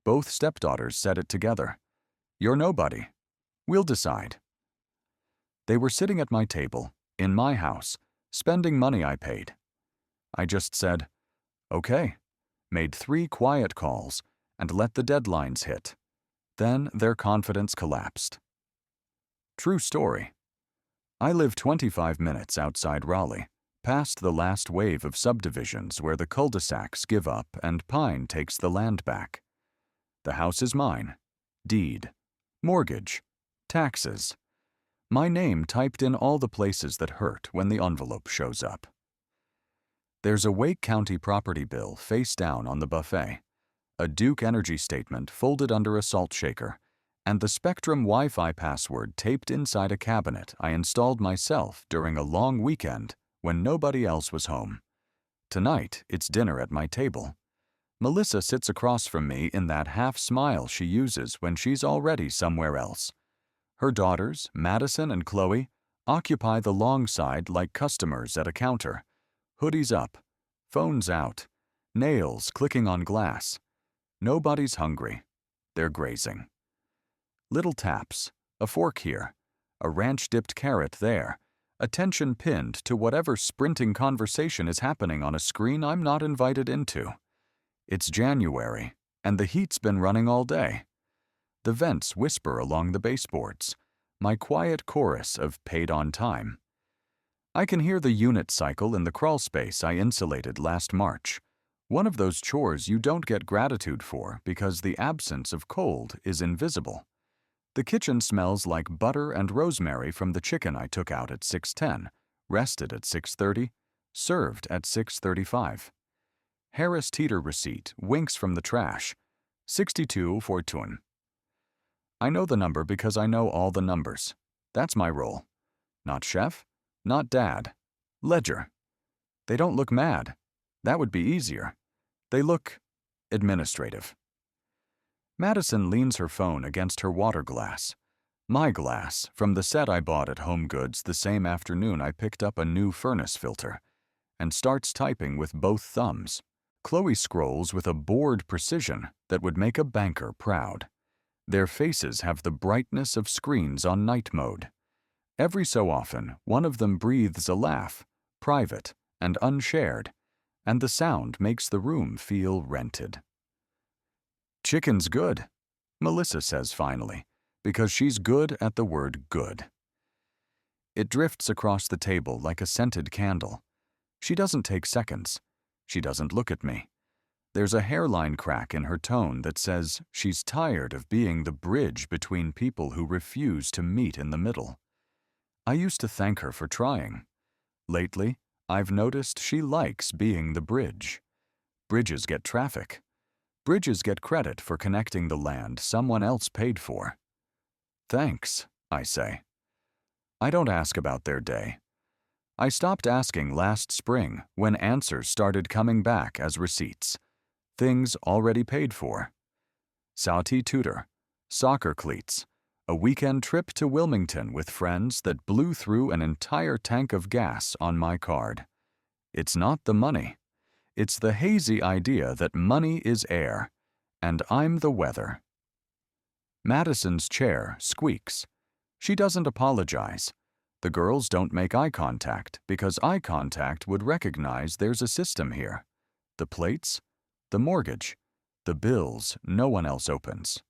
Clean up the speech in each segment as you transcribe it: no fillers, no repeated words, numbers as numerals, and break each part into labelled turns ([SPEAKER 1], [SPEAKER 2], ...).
[SPEAKER 1] Both stepdaughters said it together. "You're nobody. We'll decide." They were sitting at my table, in my house, spending money I paid. I just said, "Okay," made 3 quiet calls, and let the deadlines hit. Then their confidence collapsed. True story. I live 25 minutes outside Raleigh, past the last wave of subdivisions where the cul-de-sacs give up and Pine takes the land back. The house is mine. Deed. Mortgage. Taxes. My name typed in all the places that hurt when the envelope shows up. There's a Wake County property bill face down on the buffet, a Duke Energy statement folded under a salt shaker, and the Spectrum Wi-Fi password taped inside a cabinet I installed myself during a long weekend when nobody else was home. Tonight, it's dinner at my table. Melissa sits across from me in that half-smile she uses when she's already somewhere else. Her daughters, Madison and Chloe, occupy the long side like customers at a counter, hoodies up, phones out, nails clicking on glass. Nobody's hungry. They're grazing. Little taps, a fork here, a ranch-dipped carrot there, attention pinned to whatever sprinting conversation is happening on a screen I'm not invited into. It's January, and the heat's been running all day. The vents whisper along the baseboards, my quiet chorus of paid on time. I can hear the unit cycle in the crawl space I insulated last March, one of those chores you don't get gratitude for because the absence of cold is invisible. The kitchen smells like butter and rosemary from the chicken I took out at 6:10, rested at 6:30, served at 6:35. Harris Teeter receipt winks from the trash, 62 Fortune. I know the number because I know all the numbers. That's my role. Not chef, not dad. Ledger. They don't look mad. That would be easier. They look administrative. Madison leans her phone against her water glass. My glass, from the set I bought at Home Goods the same afternoon I picked up a new furnace filter, and starts typing with both thumbs. Chloe scrolls with a bored precision that would make a banker proud. Their faces have the brightness of screens on night mode. Every so often, one of them breathes a laugh, private and unshared, and the sound makes the room feel rented. "Chicken's good," Melissa says finally, because she's good at the word good. It drifts across the table like a scented candle. She doesn't take seconds. She doesn't look at me. There's a hairline crack in her tone that says she's tired of being the bridge between people who refuse to meet in the middle. I used to thank her for trying. Lately, I've noticed she likes being the bridge. Bridges get traffic. Bridges get credit for connecting the land someone else paid for. "Thanks," I say. I don't ask about their day. I stopped asking last spring when answers started coming back as receipts. Things already paid for. Sauti tutor, soccer cleats, a weekend trip to Wilmington with friends that blew through an entire tank of gas on my card. It's not the money. It's the hazy idea that money is air, and I'm the weather. Madison's chair squeaks. She doesn't apologize. The girls don't make eye contact because eye contact would recognize there's a system here. The plates, the mortgage, the bills no one else opens.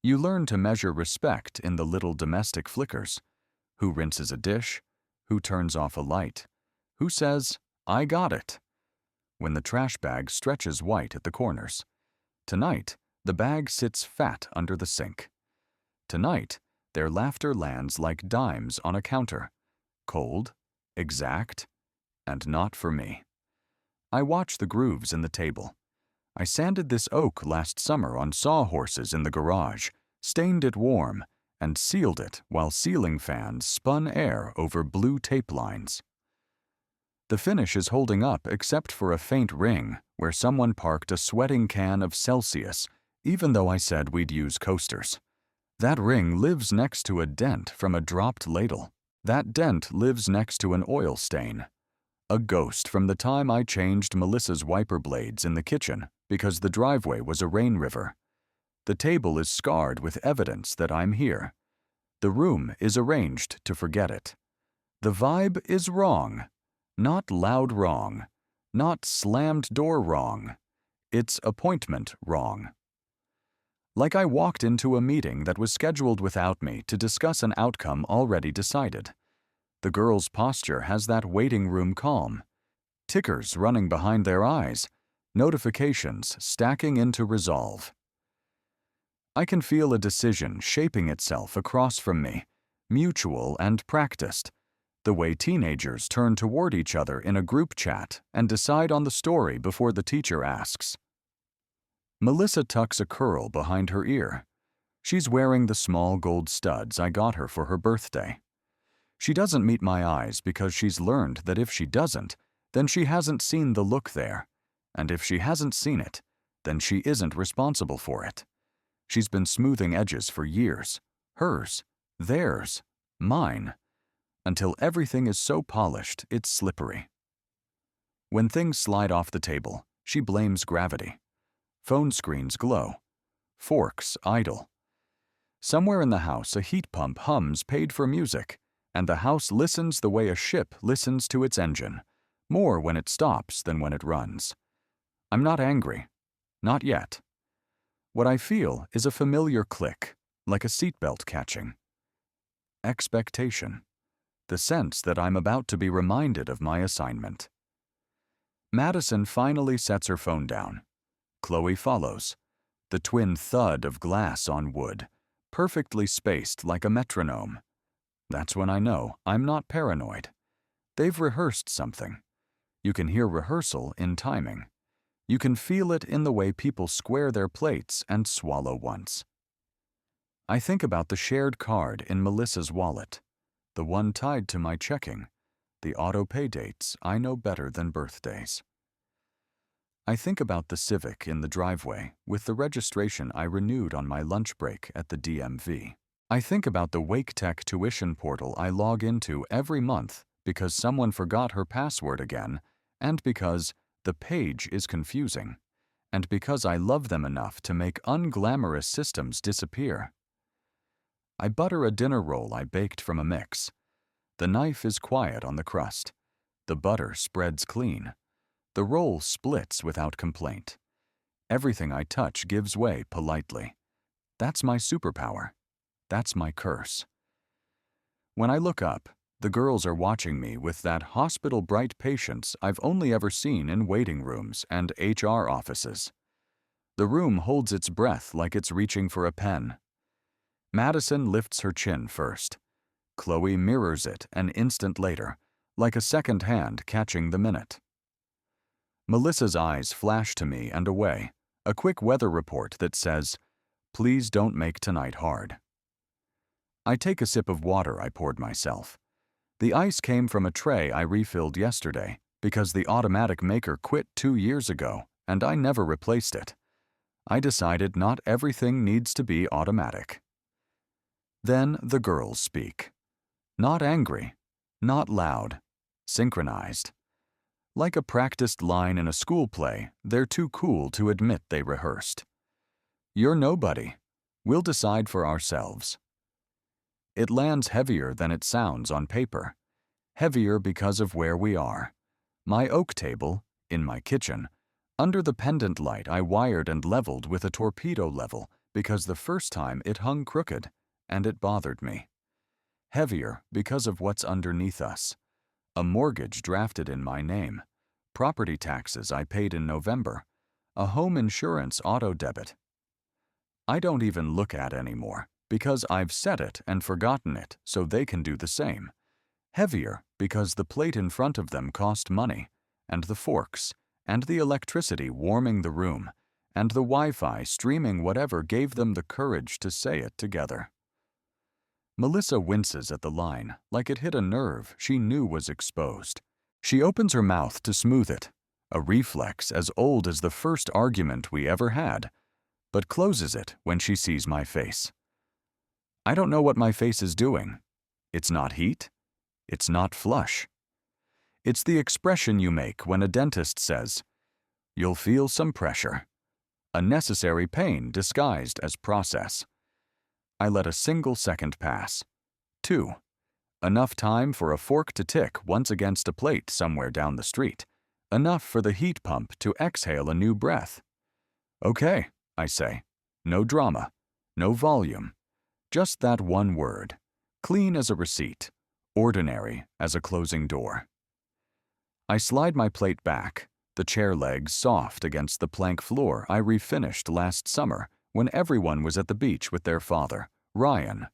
[SPEAKER 1] You learn to measure respect in the little domestic flickers. Who rinses a dish? Who turns off a light? Who says, "I got it," when the trash bag stretches white at the corners? Tonight, the bag sits fat under the sink. Tonight, their laughter lands like dimes on a counter. Cold, exact, and not for me. I watch the grooves in the table. I sanded this oak last summer on sawhorses in the garage, stained it warm, and sealed it while ceiling fans spun air over blue tape lines. The finish is holding up except for a faint ring where someone parked a sweating can of Celsius, even though I said we'd use coasters. That ring lives next to a dent from a dropped ladle. That dent lives next to an oil stain. A ghost from the time I changed Melissa's wiper blades in the kitchen because the driveway was a rain river. The table is scarred with evidence that I'm here. The room is arranged to forget it. The vibe is wrong. Not loud wrong. Not slammed door wrong. It's appointment wrong. Like I walked into a meeting that was scheduled without me to discuss an outcome already decided. The girl's posture has that waiting room calm. Tickers running behind their eyes. Notifications stacking into resolve. I can feel a decision shaping itself across from me, mutual and practiced, the way teenagers turn toward each other in a group chat and decide on the story before the teacher asks. Melissa tucks a curl behind her ear. She's wearing the small gold studs I got her for her birthday. She doesn't meet my eyes because she's learned that if she doesn't, then she hasn't seen the look there. And if she hasn't seen it, then she isn't responsible for it. She's been smoothing edges for years. Hers, theirs, mine. Until everything is so polished it's slippery. When things slide off the table, she blames gravity. Phone screens glow. Forks idle. Somewhere in the house a heat pump hums paid-for music, and the house listens the way a ship listens to its engine, more when it stops than when it runs. I'm not angry. Not yet. What I feel is a familiar click, like a seatbelt catching. Expectation. The sense that I'm about to be reminded of my assignment. Madison finally sets her phone down. Chloe follows. The twin thud of glass on wood, perfectly spaced like a metronome. That's when I know I'm not paranoid. They've rehearsed something. You can hear rehearsal in timing. You can feel it in the way people square their plates and swallow once. I think about the shared card in Melissa's wallet, the one tied to my checking, the auto-pay dates I know better than birthdays. I think about the Civic in the driveway with the registration I renewed on my lunch break at the DMV. I think about the Wake Tech tuition portal I log into every month because someone forgot her password again, and because the page is confusing, and because I love them enough to make unglamorous systems disappear. I butter a dinner roll I baked from a mix. The knife is quiet on the crust. The butter spreads clean. The roll splits without complaint. Everything I touch gives way politely. That's my superpower. That's my curse. When I look up, the girls are watching me with that hospital-bright patience I've only ever seen in waiting rooms and HR offices. The room holds its breath like it's reaching for a pen. Madison lifts her chin first. Chloe mirrors it an instant later, like a second hand catching the minute. Melissa's eyes flash to me and away, a quick weather report that says, "Please don't make tonight hard." I take a sip of water I poured myself. The ice came from a tray I refilled yesterday because the automatic maker quit 2 years ago and I never replaced it. I decided not everything needs to be automatic. Then the girls speak. Not angry, not loud, synchronized. Like a practiced line in a school play, they're too cool to admit they rehearsed. You're nobody. We'll decide for ourselves. It lands heavier than it sounds on paper. Heavier because of where we are. My oak table, in my kitchen, under the pendant light I wired and leveled with a torpedo level because the first time it hung crooked, and it bothered me. Heavier because of what's underneath us. A mortgage drafted in my name. Property taxes I paid in November. A home insurance auto debit. I don't even look at anymore because I've set it and forgotten it so they can do the same. Heavier because the plate in front of them cost money, and the forks, and the electricity warming the room, and the Wi-Fi streaming whatever gave them the courage to say it together. Melissa winces at the line like it hit a nerve she knew was exposed. She opens her mouth to smooth it, a reflex as old as the first argument we ever had, but closes it when she sees my face. I don't know what my face is doing. It's not heat. It's not flush. It's the expression you make when a dentist says, "You'll feel some pressure." A necessary pain disguised as process. I let a single second pass. 2. Enough time for a fork to tick once against a plate somewhere down the street. Enough for the heat pump to exhale a new breath. "Okay," I say. No drama. No volume. Just that one word. Clean as a receipt. Ordinary as a closing door. I slide my plate back, the chair legs soft against the plank floor I refinished last summer when everyone was at the beach with their father, Ryan,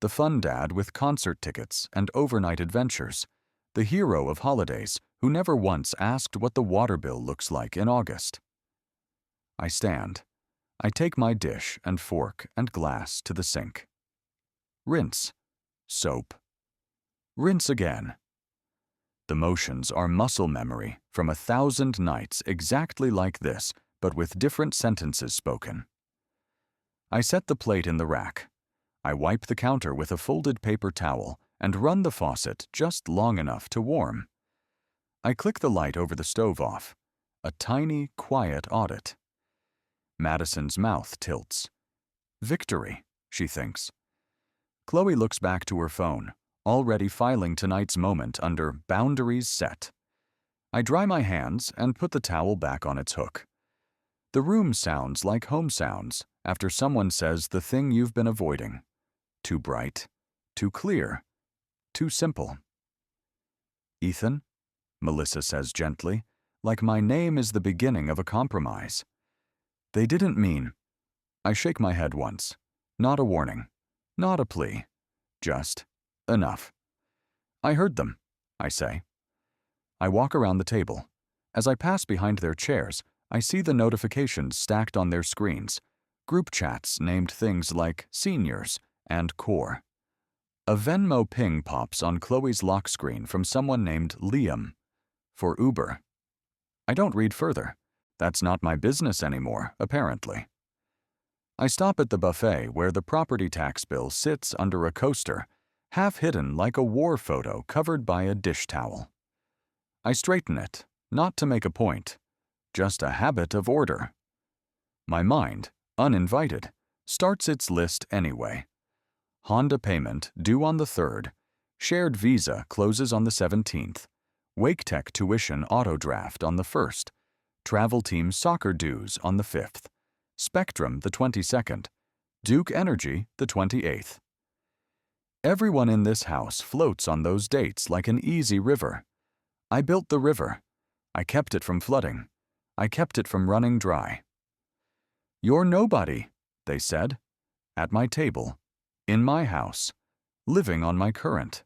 [SPEAKER 1] the fun dad with concert tickets and overnight adventures, the hero of holidays who never once asked what the water bill looks like in August. I stand. I take my dish and fork and glass to the sink. Rinse. Soap. Rinse again. The motions are muscle memory from 1,000 nights exactly like this, but with different sentences spoken. I set the plate in the rack. I wipe the counter with a folded paper towel and run the faucet just long enough to warm. I click the light over the stove off. A tiny, quiet audit. Madison's mouth tilts. Victory, she thinks. Chloe looks back to her phone, already filing tonight's moment under boundaries set. I dry my hands and put the towel back on its hook. The room sounds like home sounds after someone says the thing you've been avoiding. Too bright, too clear, too simple. "Ethan," Melissa says gently, like my name is the beginning of a compromise. They didn't mean. I shake my head once. Not a warning. Not a plea. Just enough. "I heard them," I say. I walk around the table. As I pass behind their chairs, I see the notifications stacked on their screens. Group chats named things like Seniors and Core. A Venmo ping pops on Chloe's lock screen from someone named Liam. For Uber. I don't read further. That's not my business anymore, apparently. I stop at the buffet where the property tax bill sits under a coaster, half hidden like a war photo covered by a dish towel. I straighten it, not to make a point, just a habit of order. My mind, uninvited, starts its list anyway. Honda payment due on the 3rd, shared visa closes on the 17th, Wake Tech tuition auto draft on the 1st, travel team soccer dues on the 5th, Spectrum the 22nd, Duke Energy the 28th. Everyone in this house floats on those dates like an easy river. I built the river. I kept it from flooding. I kept it from running dry. "You're nobody," they said, at my table, in my house, living on my current.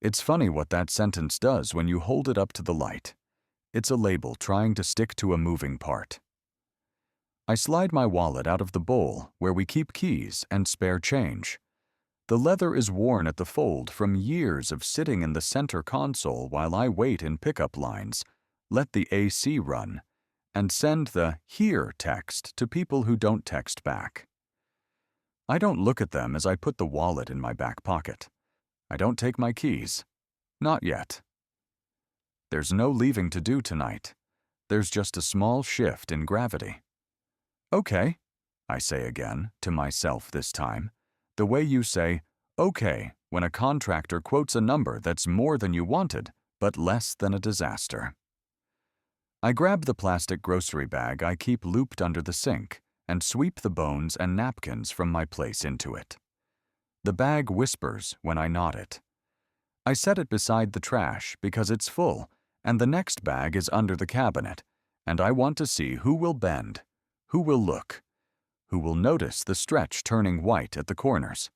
[SPEAKER 1] It's funny what that sentence does when you hold it up to the light. It's a label trying to stick to a moving part. I slide my wallet out of the bowl where we keep keys and spare change. The leather is worn at the fold from years of sitting in the center console while I wait in pickup lines, let the AC run, and send the "here" text to people who don't text back. I don't look at them as I put the wallet in my back pocket. I don't take my keys. Not yet. There's no leaving to do tonight. There's just a small shift in gravity. "Okay," I say again, to myself this time, the way you say, "okay," when a contractor quotes a number that's more than you wanted, but less than a disaster. I grab the plastic grocery bag I keep looped under the sink and sweep the bones and napkins from my place into it. The bag whispers when I nod it. I set it beside the trash because it's full, and the next bag is under the cabinet, and I want to see who will bend, who will look, who will notice the stretch turning white at the corners.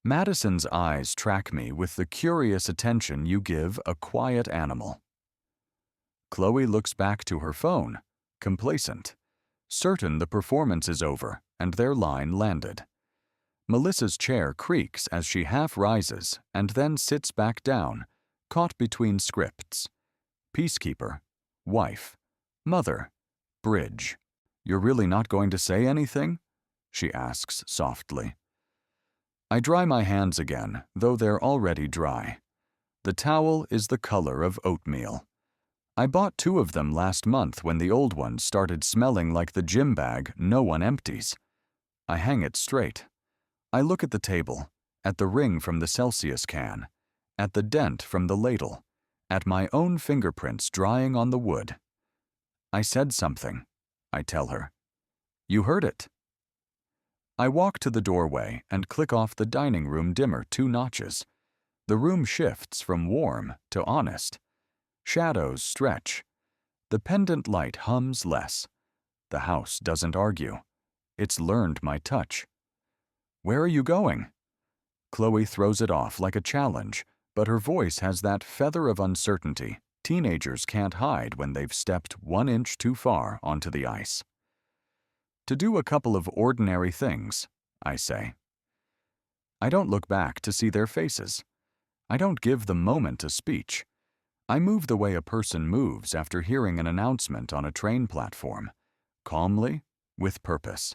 [SPEAKER 1] Madison's eyes track me with the curious attention you give a quiet animal. Chloe looks back to her phone, complacent, certain the performance is over and their line landed. Melissa's chair creaks as she half rises and then sits back down, caught between scripts. Peacekeeper, wife, mother, bridge. "You're really not going to say anything?" she asks softly. I dry my hands again, though they're already dry. The towel is the color of oatmeal. I bought 2 of them last month when the old ones started smelling like the gym bag no one empties. I hang it straight. I look at the table, at the ring from the Celsius can, at the dent from the ladle, at my own fingerprints drying on the wood. I said something, I tell her. You heard it. I walk to the doorway and click off the dining room dimmer 2 notches. The room shifts from warm to honest. Shadows stretch. The pendant light hums less. The house doesn't argue. It's learned my touch. Where are you going? Chloe throws it off like a challenge, but her voice has that feather of uncertainty teenagers can't hide when they've stepped 1 inch too far onto the ice. To do a couple of ordinary things, I say. I don't look back to see their faces. I don't give the moment a speech. I move the way a person moves after hearing an announcement on a train platform, calmly, with purpose,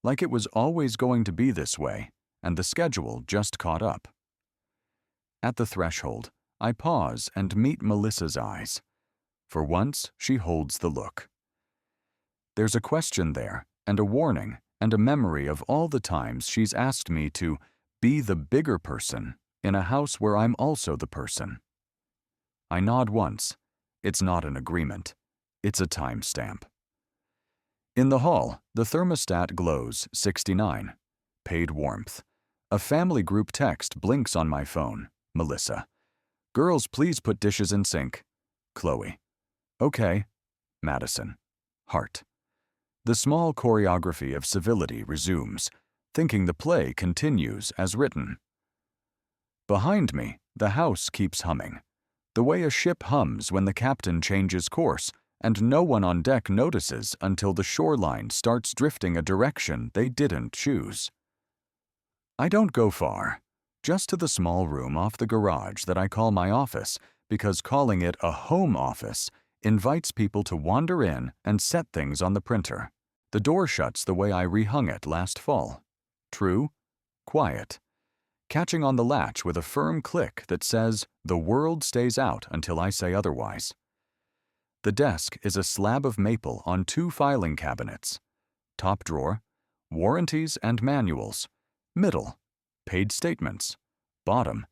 [SPEAKER 1] like it was always going to be this way, and the schedule just caught up. At the threshold, I pause and meet Melissa's eyes. For once, she holds the look. There's a question there, and a warning, and a memory of all the times she's asked me to be the bigger person in a house where I'm also the person. I nod once. It's not an agreement. It's a timestamp. In the hall, the thermostat glows 69. Paid warmth. A family group text blinks on my phone. Melissa. Girls, please put dishes in sink. Chloe. Okay. Madison. Heart. The small choreography of civility resumes, thinking the play continues as written. Behind me, the house keeps humming, the way a ship hums when the captain changes course and no one on deck notices until the shoreline starts drifting a direction they didn't choose. I don't go far, just to the small room off the garage that I call my office because calling it a home office invites people to wander in and set things on the printer. The door shuts the way I rehung it last fall. True, quiet, catching on the latch with a firm click that says, "The world stays out until I say otherwise." The desk is a slab of maple on 2 filing cabinets. Top drawer, warranties and manuals. Middle, paid statements. Bottom,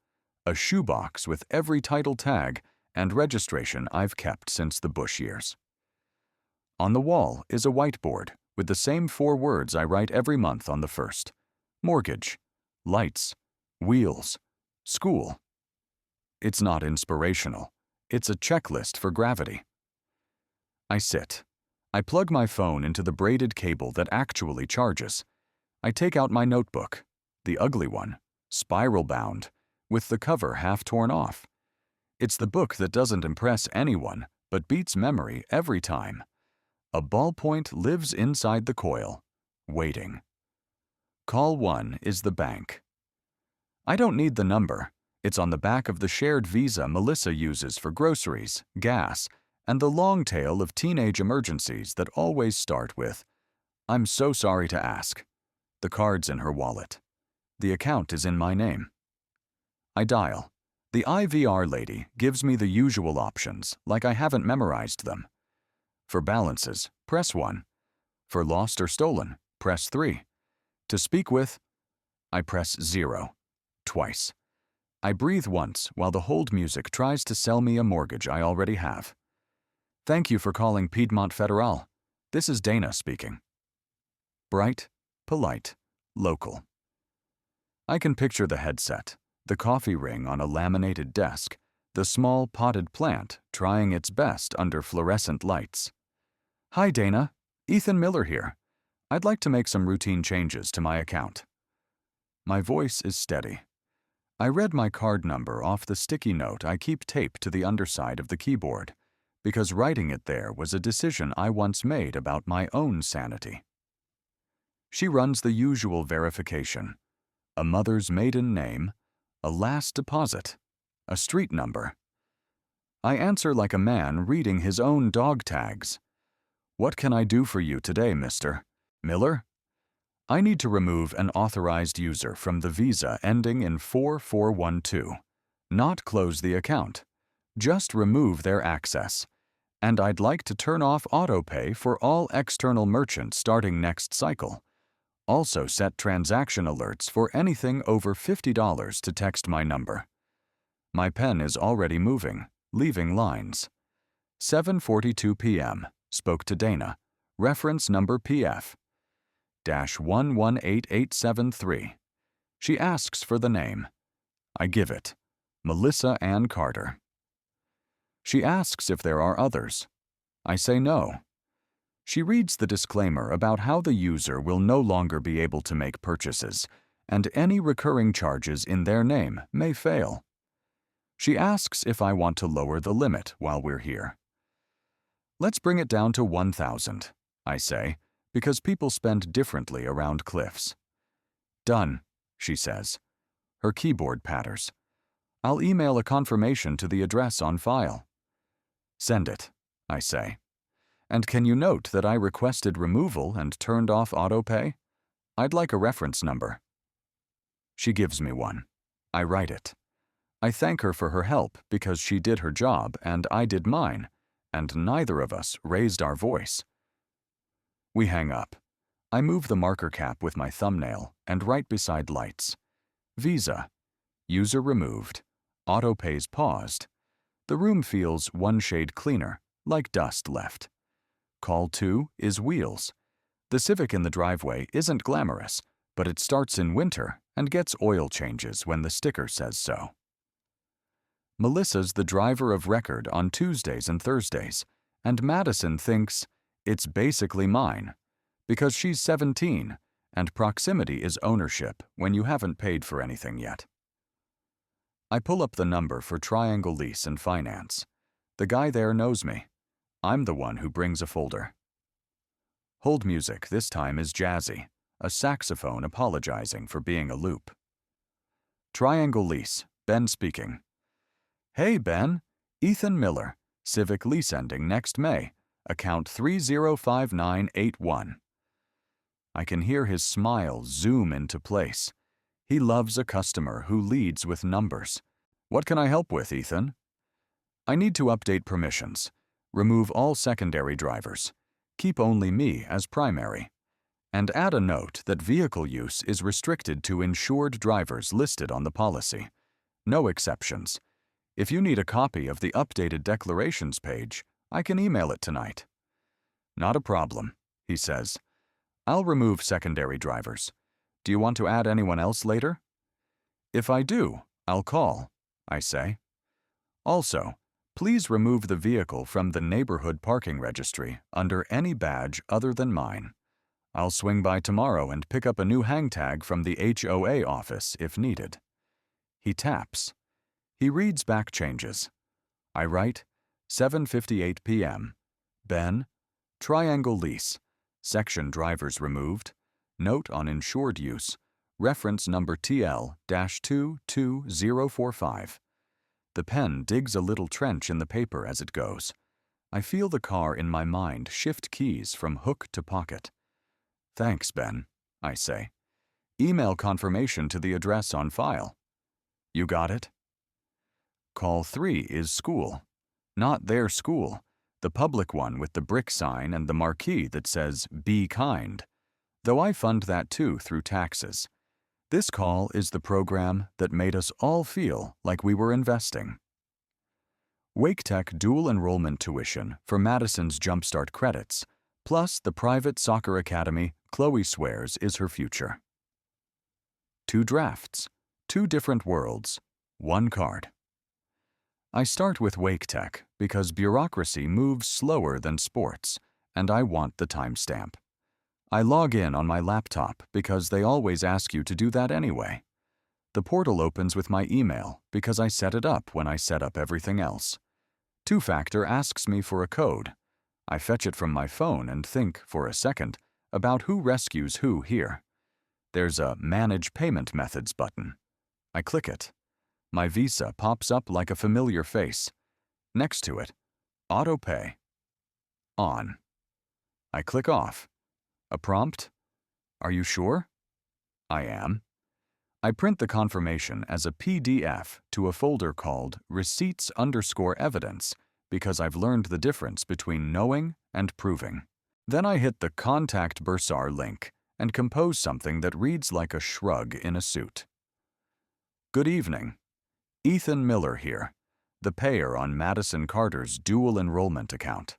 [SPEAKER 1] a shoebox with every title tag and registration I've kept since the Bush years. On the wall is a whiteboard with the same 4 words I write every month on the 1st. Mortgage, lights, wheels, school. It's not inspirational. It's a checklist for gravity. I sit. I plug my phone into the braided cable that actually charges. I take out my notebook, the ugly one, spiral-bound, with the cover half torn off. It's the book that doesn't impress anyone, but beats memory every time. A ballpoint lives inside the coil, waiting. Call 1 is the bank. I don't need the number. It's on the back of the shared Visa Melissa uses for groceries, gas, and the long tail of teenage emergencies that always start with, "I'm so sorry to ask." The card's in her wallet. The account is in my name. I dial. The IVR lady gives me the usual options, like I haven't memorized them. For balances, press 1. For lost or stolen, press 3. To speak with, I press 0. Twice. I breathe once while the hold music tries to sell me a mortgage I already have. Thank you for calling Piedmont Federal. This is Dana speaking. Bright, polite, local. I can picture the headset, the coffee ring on a laminated desk, the small potted plant trying its best under fluorescent lights. Hi, Dana. Ethan Miller here. I'd like to make some routine changes to my account. My voice is steady. I read my card number off the sticky note I keep taped to the underside of the keyboard, because writing it there was a decision I once made about my own sanity. She runs the usual verification: a mother's maiden name, a last deposit, a street number. I answer like a man reading his own dog tags. What can I do for you today, Mr. Miller? I need to remove an authorized user from the Visa ending in 4412. Not close the account. Just remove their access. And I'd like to turn off autopay for all external merchants starting next cycle. Also set transaction alerts for anything over $50 to text my number. My pen is already moving, leaving lines. 7:42 p.m. Spoke to Dana. Reference number PF. -118873. She asks for the name. I give it. Melissa Ann Carter. She asks if there are others. I say no. She reads the disclaimer about how the user will no longer be able to make purchases, and any recurring charges in their name may fail. She asks if I want to lower the limit while we're here. Let's bring it down to 1,000, I say, because people spend differently around cliffs. Done, she says. Her keyboard patters. I'll email a confirmation to the address on file. Send it, I say. And can you note that I requested removal and turned off autopay? I'd like a reference number. She gives me one. I write it. I thank her for her help because she did her job and I did mine, and neither of us raised our voice. We hang up. I move the marker cap with my thumbnail and write beside lights. Visa. User removed. Autopay's paused. The room feels one shade cleaner, like dust left. Call 2 is wheels. The Civic in the driveway isn't glamorous, but it starts in winter and gets oil changes when the sticker says so. Melissa's the driver of record on Tuesdays and Thursdays, and Madison thinks it's basically mine, because she's 17, and proximity is ownership when you haven't paid for anything yet. I pull up the number for Triangle Lease and Finance. The guy there knows me. I'm the one who brings a folder. Hold music this time is jazzy, a saxophone apologizing for being a loop. Triangle Lease, Ben speaking. Hey, Ben. Ethan Miller, Civic lease ending next May, account 305981. I can hear his smile zoom into place. He loves a customer who leads with numbers. What can I help with, Ethan? I need to update permissions. Remove all secondary drivers. Keep only me as primary. And add a note that vehicle use is restricted to insured drivers listed on the policy. No exceptions. If you need a copy of the updated declarations page, I can email it tonight. Not a problem, he says. I'll remove secondary drivers. Do you want to add anyone else later? If I do, I'll call, I say. Also, please remove the vehicle from the neighborhood parking registry under any badge other than mine. I'll swing by tomorrow and pick up a new hang tag from the HOA office if needed. He taps. He reads back changes. I write, 7:58 p.m. Ben, Triangle Lease, section drivers removed, note on insured use, reference number TL-22045. The pen digs a little trench in the paper as it goes. I feel the car in my mind shift keys from hook to pocket. Thanks, Ben, I say. Email confirmation to the address on file. You got it? Call 3 is school. Not their school, the public one with the brick sign and the marquee that says, Be Kind. Though I fund that too through taxes. This call is the program that made us all feel like we were investing. Wake Tech dual enrollment tuition for Madison's Jumpstart credits, plus the private soccer academy Chloe swears is her future. 2 drafts, 2 different worlds, 1 card. I start with Wake Tech because bureaucracy moves slower than sports, and I want the timestamp. I log in on my laptop because they always ask you to do that anyway. The portal opens with my email because I set it up when I set up everything else. 2-factor asks me for a code. I fetch it from my phone and think, for a second, about who rescues who here. There's a Manage Payment Methods button. I click it. My Visa pops up like a familiar face. Next to it, Auto Pay. On. I click off. A prompt? Are you sure? I am. I print the confirmation as a PDF to a folder called Receipts_Evidence because I've learned the difference between knowing and proving. Then I hit the Contact Bursar link and compose something that reads like a shrug in a suit. Good evening. Ethan Miller here, the payer on Madison Carter's dual enrollment account.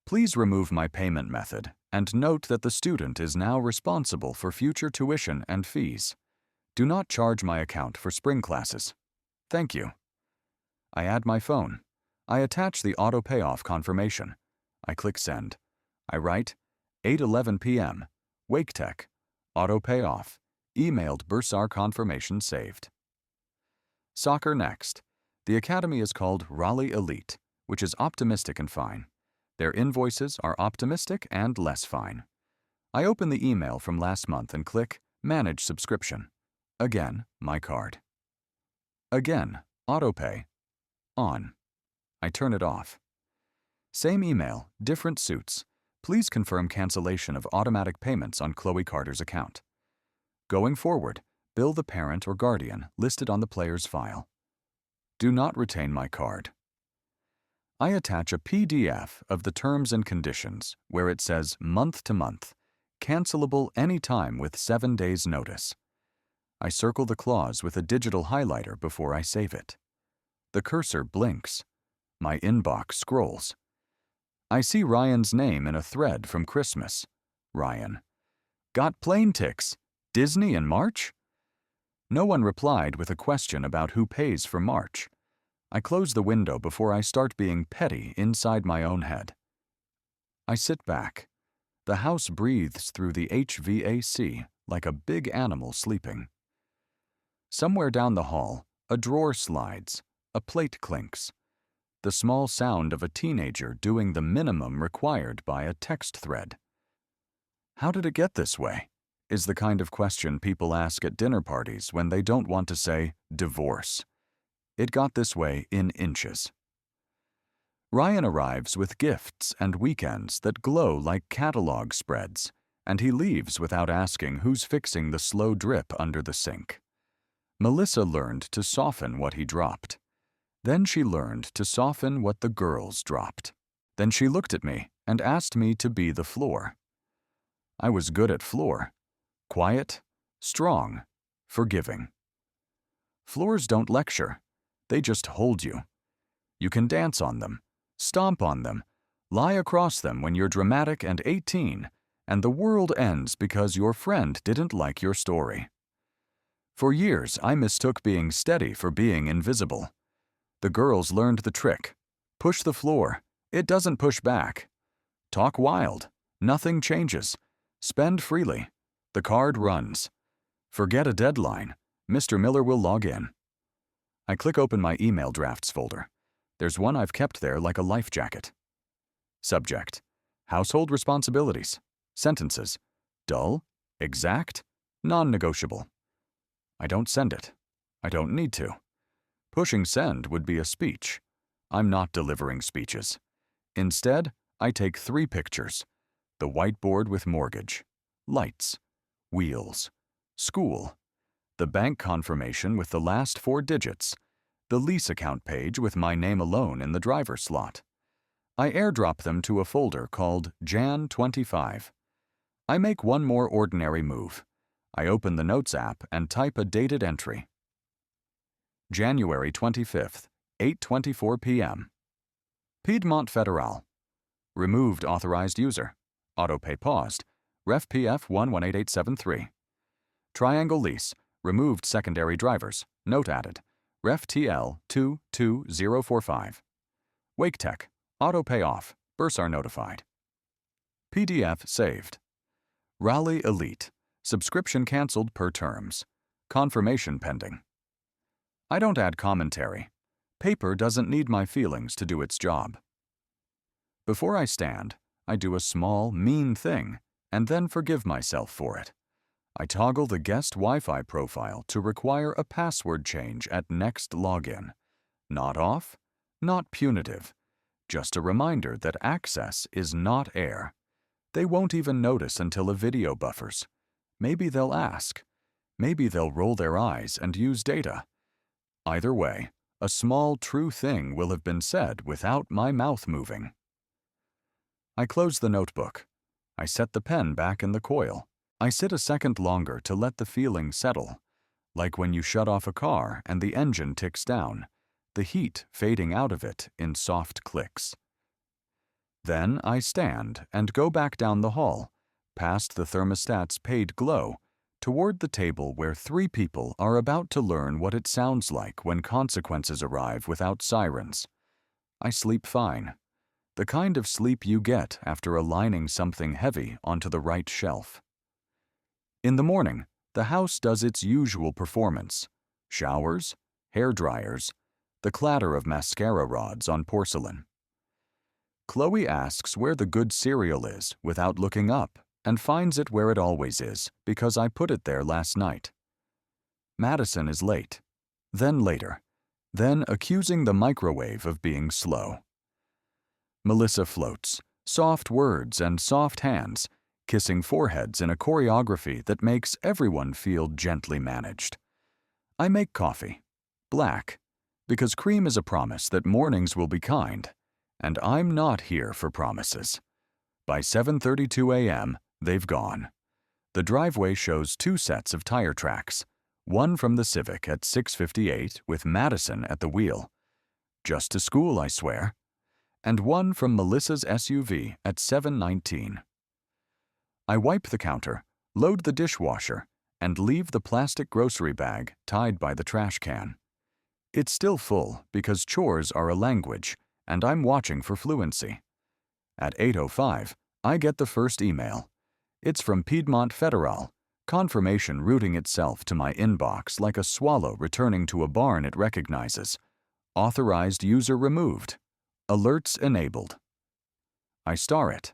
[SPEAKER 1] Please remove my payment method and note that the student is now responsible for future tuition and fees. Do not charge my account for spring classes. Thank you. I add my phone. I attach the auto payoff confirmation. I click send. I write 8:11 p.m. Wake Tech. Auto payoff. Emailed Bursar confirmation saved. Soccer next. The academy is called Raleigh Elite, which is optimistic and fine. Their invoices are optimistic and less fine. I open the email from last month and click Manage Subscription. Again, my card. Again, autopay. On. I turn it off. Same email, different suits. Please confirm cancellation of automatic payments on Chloe Carter's account. Going forward, bill the parent or guardian listed on the player's file. Do not retain my card. I attach a PDF of the terms and conditions where it says month to month, cancelable anytime with 7 days notice. I circle the clause with a digital highlighter before I save it. The cursor blinks. My inbox scrolls. I see Ryan's name in a thread from Christmas. Ryan. Got plane ticks. Disney in March? No one replied with a question about who pays for March. I close the window before I start being petty inside my own head. I sit back. The house breathes through the HVAC like a big animal sleeping. Somewhere down the hall, a drawer slides, a plate clinks. The small sound of a teenager doing the minimum required by a text thread. How did it get this way? Is the kind of question people ask at dinner parties when they don't want to say divorce. It got this way in inches. Ryan arrives with gifts and weekends that glow like catalog spreads, and he leaves without asking who's fixing the slow drip under the sink. Melissa learned to soften what he dropped. Then she learned to soften what the girls dropped. Then she looked at me and asked me to be the floor. I was good at floor. Quiet, strong, forgiving. Floors don't lecture. They just hold you. You can dance on them, stomp on them, lie across them when you're dramatic and 18, and the world ends because your friend didn't like your story. For years, I mistook being steady for being invisible. The girls learned the trick. Push the floor. It doesn't push back. Talk wild. Nothing changes. Spend freely. The card runs. Forget a deadline. Mr. Miller will log in. I click open my email drafts folder. There's one I've kept there like a life jacket. Subject: household responsibilities. Sentences: dull, exact, non-negotiable. I don't send it. I don't need to. Pushing send would be a speech. I'm not delivering speeches. Instead, I take 3 pictures: the whiteboard with mortgage, lights, wheels, school, the bank confirmation with the last 4 digits, the lease account page with my name alone in the driver slot. I airdrop them to a folder called Jan 25. I make one more ordinary move. I open the Notes app and type a dated entry. January 25th, 8:24 p.m. Piedmont Federal. Removed authorized user. Autopay paused. Ref PF 118873. Triangle lease. Removed secondary drivers. Note added. Ref TL 22045. Wake Tech. Autopay off. Bursar notified. PDF saved. Raleigh Elite. Subscription canceled per terms. Confirmation pending. I don't add commentary. Paper doesn't need my feelings to do its job. Before I stand, I do a small, mean thing, and then forgive myself for it. I toggle the guest Wi-Fi profile to require a password change at next login. Not off, not punitive. Just a reminder that access is not air. They won't even notice until a video buffers. Maybe they'll ask. Maybe they'll roll their eyes and use data. Either way, a small true thing will have been said without my mouth moving. I close the notebook. I set the pen back in the coil. I sit a second longer to let the feeling settle, like when you shut off a car and the engine ticks down, the heat fading out of it in soft clicks. Then I stand and go back down the hall, past the thermostat's paid glow, toward the table where 3 people are about to learn what it sounds like when consequences arrive without sirens. I sleep fine. The kind of sleep you get after aligning something heavy onto the right shelf. In the morning, the house does its usual performance. Showers, hair dryers, the clatter of mascara rods on porcelain. Chloe asks where the good cereal is without looking up and finds it where it always is because I put it there last night. Madison is late, then later, then accusing the microwave of being slow. Melissa floats, soft words and soft hands, kissing foreheads in a choreography that makes everyone feel gently managed. I make coffee, black, because cream is a promise that mornings will be kind, and I'm not here for promises. By 7:32 a.m., they've gone. The driveway shows 2 sets of tire tracks, one from the Civic at 6:58 with Madison at the wheel. Just to school, I swear. And one from Melissa's SUV at 7:19. I wipe the counter, load the dishwasher, and leave the plastic grocery bag tied by the trash can. It's still full because chores are a language, and I'm watching for fluency. At 8:05, I get the first email. It's from Piedmont Federal, confirmation routing itself to my inbox like a swallow returning to a barn it recognizes. Authorized user removed. Alerts enabled. I star it.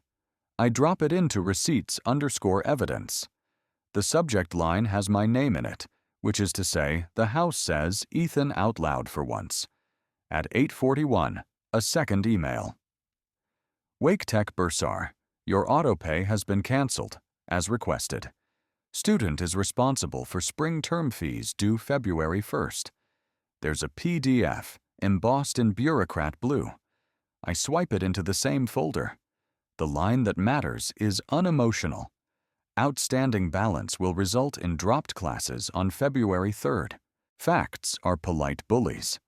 [SPEAKER 1] I drop it into receipts_evidence. The subject line has my name in it, which is to say, the house says Ethan out loud for once. At 8:41, a second email. Wake Tech Bursar, your autopay has been canceled, as requested. Student is responsible for spring term fees due February 1st. There's a PDF, embossed in bureaucrat blue. I swipe it into the same folder. The line that matters is unemotional. Outstanding balance will result in dropped classes on February 3rd. Facts are polite bullies.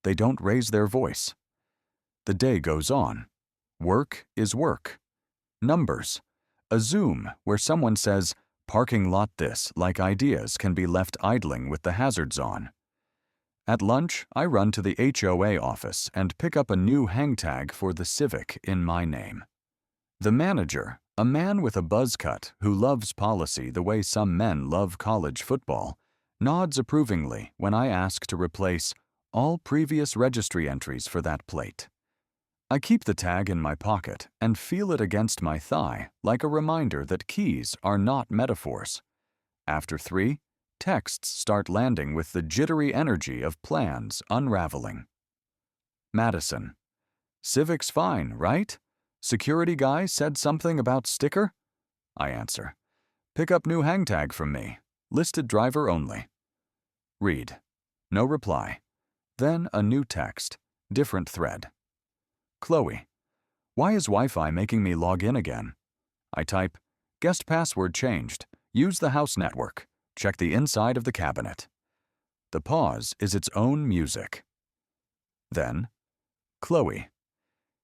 [SPEAKER 1] They don't raise their voice. The day goes on. Work is work. Numbers. A Zoom where someone says, parking lot this, like ideas can be left idling with the hazards on. At lunch, I run to the HOA office and pick up a new hang tag for the Civic in my name. The manager, a man with a buzz cut who loves policy the way some men love college football, nods approvingly when I ask to replace all previous registry entries for that plate. I keep the tag in my pocket and feel it against my thigh like a reminder that keys are not metaphors. After 3, texts start landing with the jittery energy of plans unraveling. Madison. Civic's fine, right? Security guy said something about sticker? I answer. Pick up new hang tag from me. Listed driver only. Read. No reply. Then a new text. Different thread. Chloe. Why is Wi-Fi making me log in again? I type, guest password changed. Use the house network. Check the inside of the cabinet. The pause is its own music. Then, Chloe.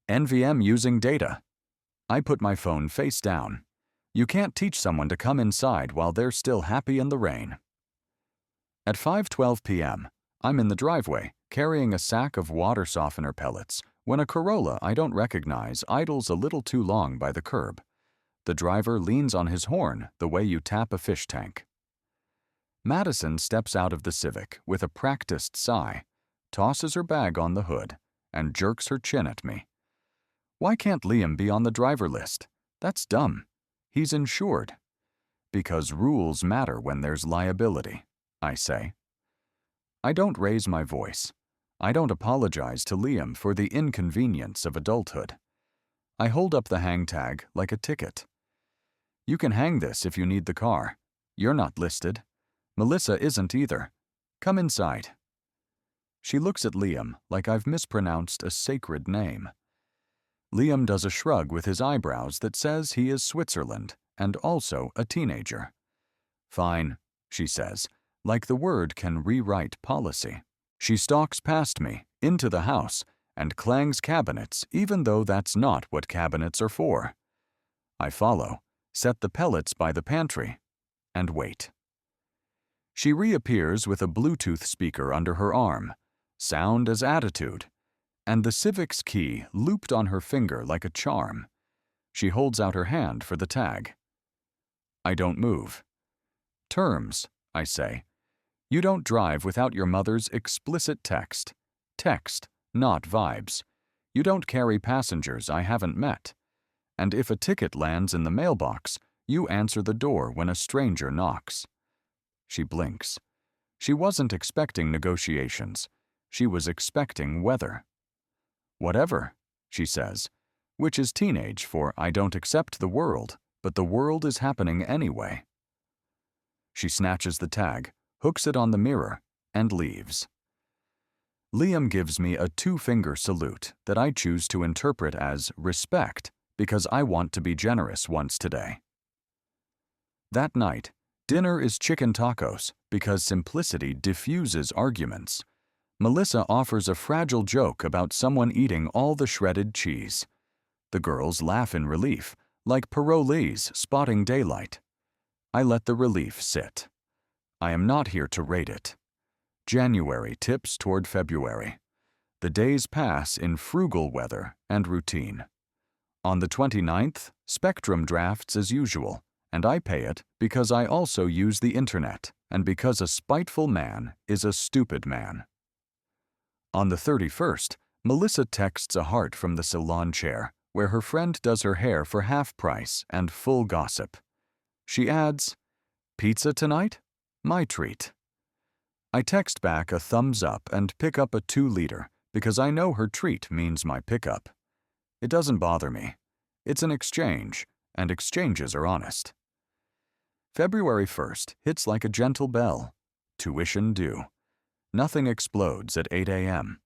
[SPEAKER 1] NVM using data. I put my phone face down. You can't teach someone to come inside while they're still happy in the rain. At 5:12 p.m., I'm in the driveway, carrying a sack of water softener pellets, when a Corolla I don't recognize idles a little too long by the curb. The driver leans on his horn the way you tap a fish tank. Madison steps out of the Civic with a practiced sigh, tosses her bag on the hood, and jerks her chin at me. Why can't Liam be on the driver list? That's dumb. He's insured. Because rules matter when there's liability, I say. I don't raise my voice. I don't apologize to Liam for the inconvenience of adulthood. I hold up the hang tag like a ticket. You can hang this if you need the car. You're not listed. Melissa isn't either. Come inside. She looks at Liam like I've mispronounced a sacred name. Liam does a shrug with his eyebrows that says he is Switzerland and also a teenager. Fine, she says, like the word can rewrite policy. She stalks past me, into the house, and clangs cabinets even though that's not what cabinets are for. I follow, set the pellets by the pantry, and wait. She reappears with a Bluetooth speaker under her arm, sound as attitude, and the Civic's key looped on her finger like a charm. She holds out her hand for the tag. I don't move. Terms, I say. You don't drive without your mother's explicit text. Text, not vibes. You don't carry passengers I haven't met. And if a ticket lands in the mailbox, you answer the door when a stranger knocks. She blinks. She wasn't expecting negotiations. She was expecting weather. Whatever, she says, which is teenage for I don't accept the world, but the world is happening anyway. She snatches the tag, hooks it on the mirror, and leaves. Liam gives me a two-finger salute that I choose to interpret as respect because I want to be generous once today. That night, dinner is chicken tacos because simplicity diffuses arguments. Melissa offers a fragile joke about someone eating all the shredded cheese. The girls laugh in relief, like parolees spotting daylight. I let the relief sit. I am not here to rate it. January tips toward February. The days pass in frugal weather and routine. On the 29th, Spectrum drafts as usual, and I pay it because I also use the internet and because a spiteful man is a stupid man. On the 31st, Melissa texts a heart from the salon chair, where her friend does her hair for half price and full gossip. She adds, "Pizza tonight? My treat." I text back a thumbs up and pick up a 2-liter because I know her treat means my pickup. It doesn't bother me. It's an exchange, and exchanges are honest. February 1st hits like a gentle bell. Tuition due. Nothing explodes at 8 a.m.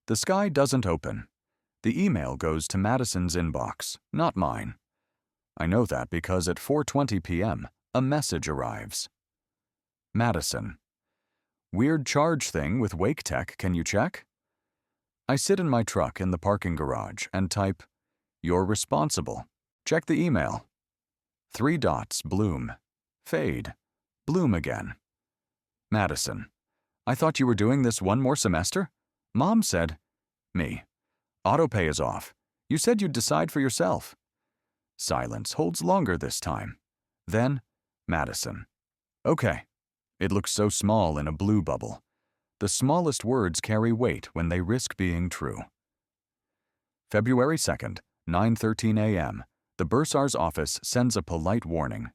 [SPEAKER 1] The sky doesn't open. The email goes to Madison's inbox, not mine. I know that because at 4:20 p.m., a message arrives. Madison. Weird charge thing with Wake Tech, can you check? I sit in my truck in the parking garage and type, "You're responsible. Check the email." 3 dots, bloom. Fade. Bloom again. Madison. I thought you were doing this one more semester? Mom said, me. Autopay is off. You said you'd decide for yourself. Silence holds longer this time. Then, Madison. Okay. It looks so small in a blue bubble. The smallest words carry weight when they risk being true. February 2nd, 9:13 a.m. The bursar's office sends a polite warning.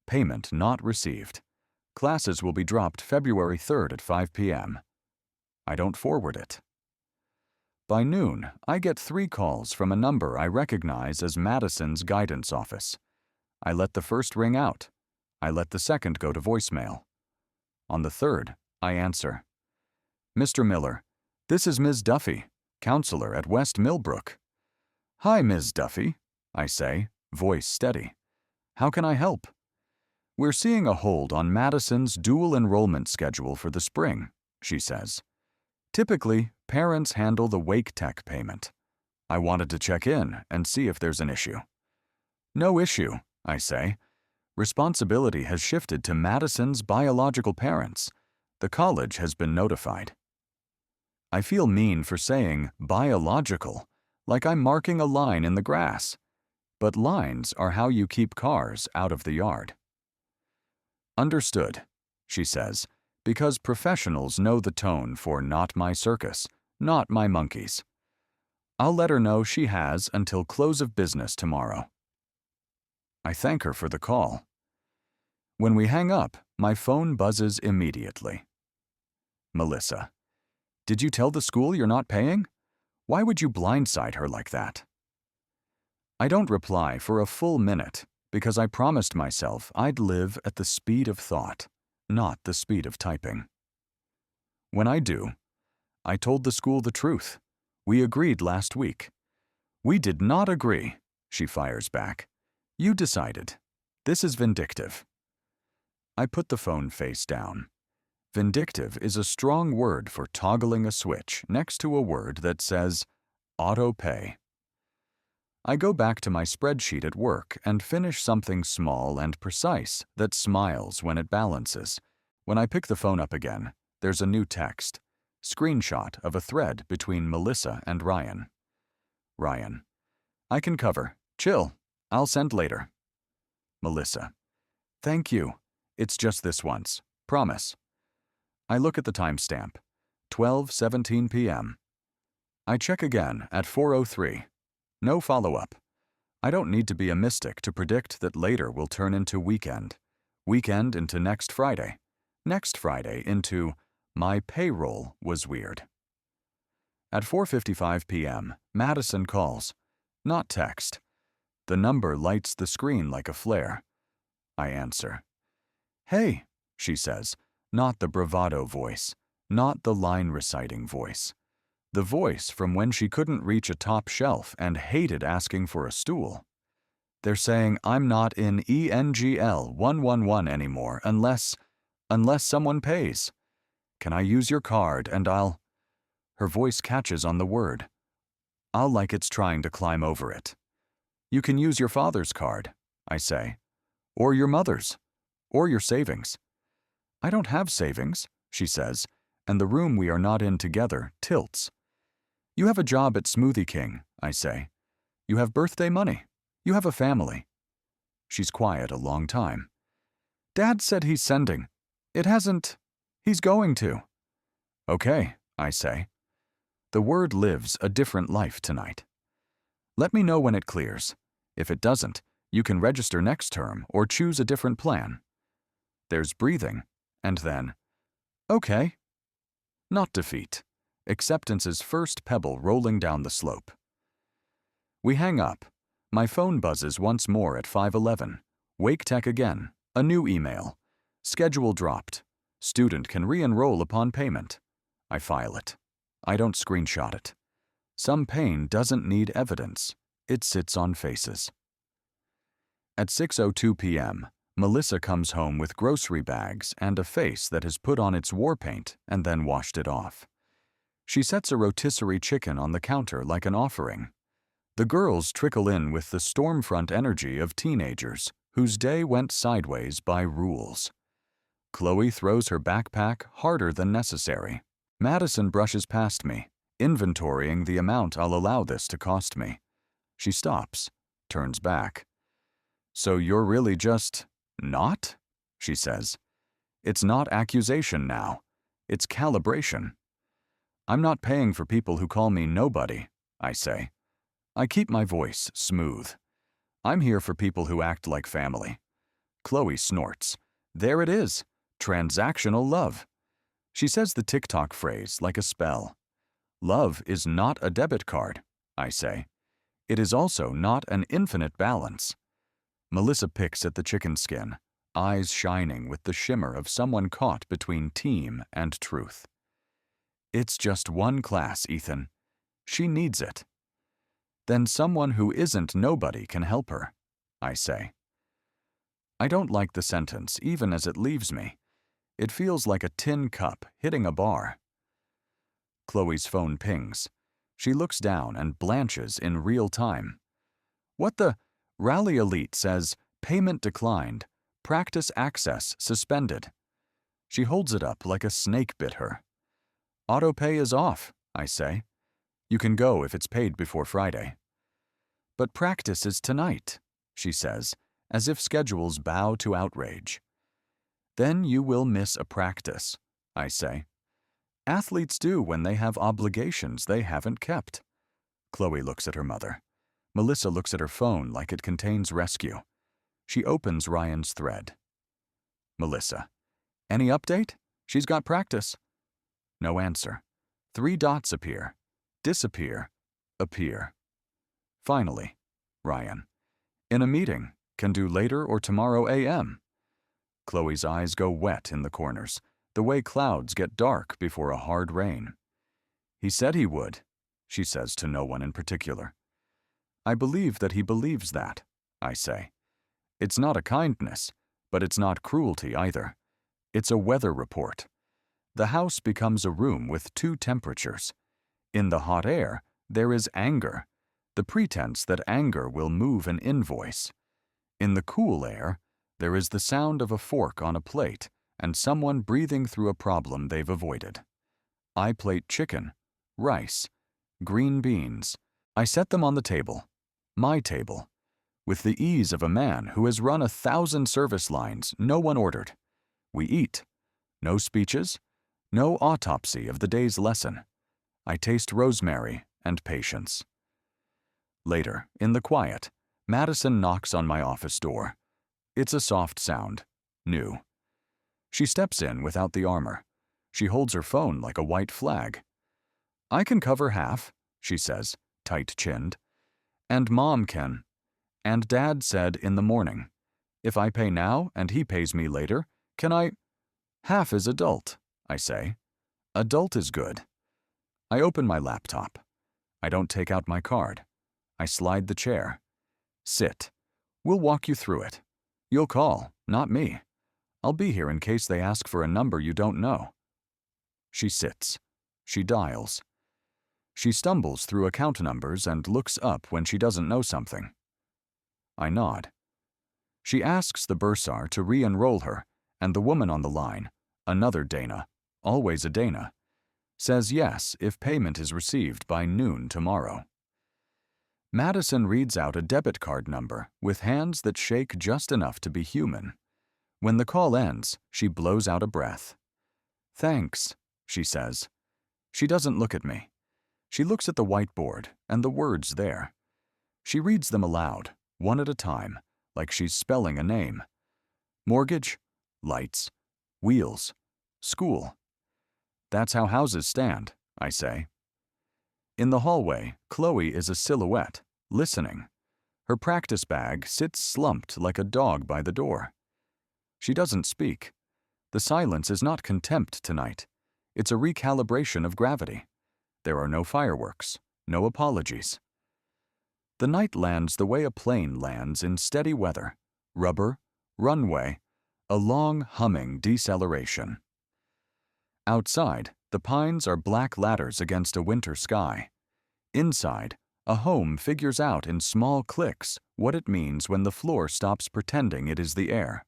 [SPEAKER 1] Payment not received. Classes will be dropped February 3rd at 5 p.m. I don't forward it. By noon, I get 3 calls from a number I recognize as Madison's guidance office. I let the first ring out. I let the second go to voicemail. On the third, I answer. Mr. Miller, this is Ms. Duffy, counselor at West Millbrook. Hi, Ms. Duffy, I say, voice steady. How can I help? We're seeing a hold on Madison's dual enrollment schedule for the spring, she says. Typically, parents handle the Wake Tech payment. I wanted to check in and see if there's an issue. No issue, I say. Responsibility has shifted to Madison's biological parents. The college has been notified. I feel mean for saying biological, like I'm marking a line in the grass. But lines are how you keep cars out of the yard. Understood, she says, because professionals know the tone for not my circus, not my monkeys. I'll let her know she has until close of business tomorrow. I thank her for the call. When we hang up, my phone buzzes immediately. Melissa. Did you tell the school you're not paying? Why would you blindside her like that? I don't reply for a full minute because I promised myself I'd live at the speed of thought. not the speed of typing. When I do, I told the school the truth. We agreed last week. We did not agree, she fires back. You decided. This is vindictive. I put the phone face down. Vindictive is a strong word for toggling a switch next to a word that says auto pay. I go back to my spreadsheet at work and finish something small and precise that smiles when it balances. When I pick the phone up again, there's a new text. Screenshot of a thread between Melissa and Ryan. Ryan: I can cover. Chill. I'll send later. Melissa: Thank you. It's just this once. Promise. I look at the timestamp. 12:17 p.m. I check again at 4:03. No follow-up. I don't need to be a mystic to predict that later will turn into weekend. Weekend into next Friday. Next Friday into my payroll was weird. At 4:55 p.m., Madison calls. Not text. The number lights the screen like a flare. I answer. Hey, she says, not the bravado voice, not the line-reciting voice. The voice from when she couldn't reach a top shelf and hated asking for a stool. They're saying I'm not in ENGL 111 anymore unless someone pays. Can I use your card and I'll... Her voice catches on the word. I'll like it's trying to climb over it. You can use your father's card, I say. Or your mother's. Or your savings. I don't have savings, she says, and the room we are not in together tilts. You have a job at Smoothie King, I say. You have birthday money. You have a family. She's quiet a long time. Dad said he's sending. It hasn't. He's going to. Okay, I say. The word lives a different life tonight. Let me know when it clears. If it doesn't, you can register next term or choose a different plan. There's breathing, and then, okay. Not defeat. Acceptance's first pebble rolling down the slope. We hang up. My phone buzzes once more at 5:11. Wake Tech again. A new email. Schedule dropped. Student can re-enroll upon payment. I file it. I don't screenshot it. Some pain doesn't need evidence. It sits on faces. At 6:02 p.m., Melissa comes home with grocery bags and a face that has put on its war paint and then washed it off. She sets a rotisserie chicken on the counter like an offering. The girls trickle in with the stormfront energy of teenagers whose day went sideways by rules. Chloe throws her backpack harder than necessary. Madison brushes past me, inventorying the amount I'll allow this to cost me. She stops, turns back. So you're really just not? She says. It's not accusation now. It's calibration. I'm not paying for people who call me nobody, I say. I keep my voice smooth. I'm here for people who act like family. Chloe snorts. There it is. Transactional love. She says the TikTok phrase like a spell. Love is not a debit card, I say. It is also not an infinite balance. Melissa picks at the chicken skin, eyes shining with the shimmer of someone caught between team and truth. It's just one class, Ethan. She needs it. Then someone who isn't nobody can help her, I say. I don't like the sentence, even as it leaves me. It feels like a tin cup hitting a bar. Chloe's phone pings. She looks down and blanches in real time. What the? Rally Elite says, payment declined, practice access suspended. She holds it up like a snake bit her. Autopay is off, I say. You can go if it's paid before Friday. But practice is tonight, she says, as if schedules bow to outrage. Then you will miss a practice, I say. Athletes do when they have obligations they haven't kept. Chloe looks at her mother. Melissa looks at her phone like it contains rescue. She opens Ryan's thread. Melissa. Any update? She's got practice. No answer. 3 dots appear. Disappear. Appear. Finally, Ryan. In a meeting. Can do later or tomorrow a.m. Chloe's eyes go wet in the corners, the way clouds get dark before a hard rain. He said he would, she says to no one in particular. I believe that he believes that, I say. It's not a kindness, but it's not cruelty either. It's a weather report. The house becomes a room with two temperatures. In the hot air, there is anger, the pretense that anger will move an invoice. In the cool air, there is the sound of a fork on a plate and someone breathing through a problem they've avoided. I plate chicken, rice, green beans. I set them on the table, my table, with the ease of a man who has run 1,000 service lines no one ordered. We eat. No speeches, no autopsy of the day's lesson. I taste rosemary and patience. Later, in the quiet, Madison knocks on my office door. It's a soft sound, new. She steps in without the armor. She holds her phone like a white flag. I can cover half, she says, tight-chinned. And Mom can. And Dad said in the morning. If I pay now and he pays me later, can I? Half is adult, I say. Adult is good. I open my laptop. I don't take out my card. I slide the chair. Sit. We'll walk you through it. You'll call, not me. I'll be here in case they ask for a number you don't know. She sits. She dials. She stumbles through account numbers and looks up when she doesn't know something. I nod. She asks the bursar to re-enroll her, and the woman on the line, another Dana, always a Dana, says yes if payment is received by noon tomorrow. Madison reads out a debit card number with hands that shake just enough to be human. When the call ends, she blows out a breath. Thanks, she says. She doesn't look at me. She looks at the whiteboard and the words there. She reads them aloud, one at a time, like she's spelling a name. Mortgage, lights, wheels, school. That's how houses stand, I say. In the hallway, Chloe is a silhouette, listening. Her practice bag sits slumped like a dog by the door. She doesn't speak. The silence is not contempt tonight. It's a recalibration of gravity. There are no fireworks, no apologies. The night lands the way a plane lands in steady weather. Rubber, runway, a long humming deceleration. Outside, the pines are black ladders against a winter sky. Inside, a home figures out in small clicks what it means when the floor stops pretending it is the air.